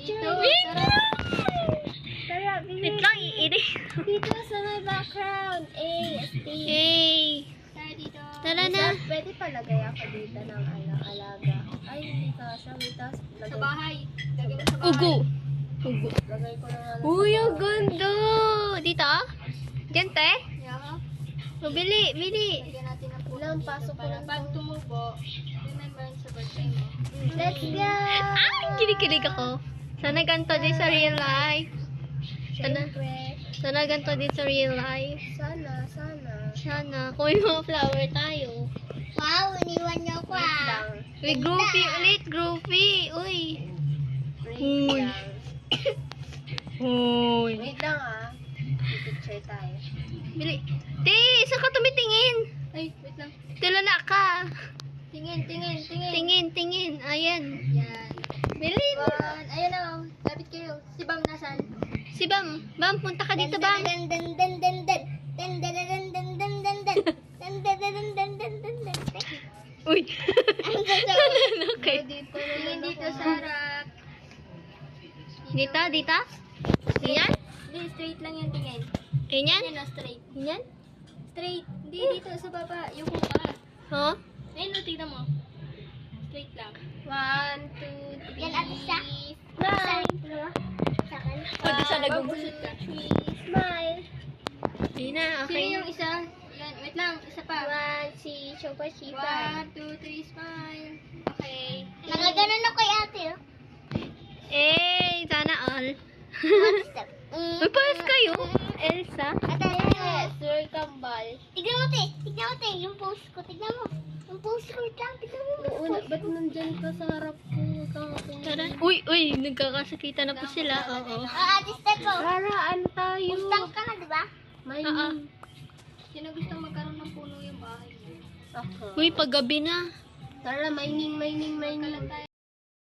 Picture. Video! Tara, bili. Wait lang, iinig. Dito sa may background. A. Yay! Tara dito. Tara na. Pwede palagay ako dito ng alaga. Ay, hindi ka siya. May tas. Sa bahay. Lagay mo sa bahay. Ugo. Ugo. Lagay ko na nga. Uy, ang ganda! Dito? Diyan, te? Yeah. Bili. Lagyan natin ng puno Ilang dito pasok ko para lang pag tumubo, remember sa birthday mo. Let's go! Ay, kinikilig ako. Sana ganito din sa real life. Siyempre. Sana ganito din sa real life. Sana. Sana. Kung may mga flower tayo. Wow, iniwan niyo ako Wait lang. Uy, groupie ulit. Groupie. Uy. Uy. Uy. Wait lang ah. Picture tayo. Bili. Te, saan ka tumitingin? Ay, wait lang. Tulala ka. Tingin. Tingin. Ayan. Yan. Bili mo. Ayan na, oh. Lapit kayo. Si Bam nasan? Si Bam. Bam, punta ka dito, Bam. Uy. Okay. Tingin dito sa harap. Dito. Yan? Hindi, straight lang yung tingin. Ganyan? Yan na, straight. Yan? Straight. Hindi, dito sa baba. Yung kuka. Oh? Ayun, no, tignan mo. Straight lang. 1, 2, 3. Yan, at isa. Smile. Pwede sa Babusot ka. Smile. Hindi na, Sino okay. yung isa? Yan, wait lang. Isa pa. 1, si Chopa Chipa. 1, 2, 3, smile. Okay. Nakaganon ako kay ate, oh. Eh, sana all. Uy, pares kayo. Elsa. Yes, welcome ball. Tignan mo, te. Yung post ko. Tignan mo. Yung post ko lang. Tignan mo. Una, ba't nandyan ka sa harap ko? Tara. Uy, nagkakasakitan na po sila. Oo. Ate ko. Raraan tayo. Mustang ka na, di ba? May Oo. Sino gusto magkaroon ng puno yung bahay niyo? Ako. Uy, paggabi na. Tara, mining. Kalan tayo.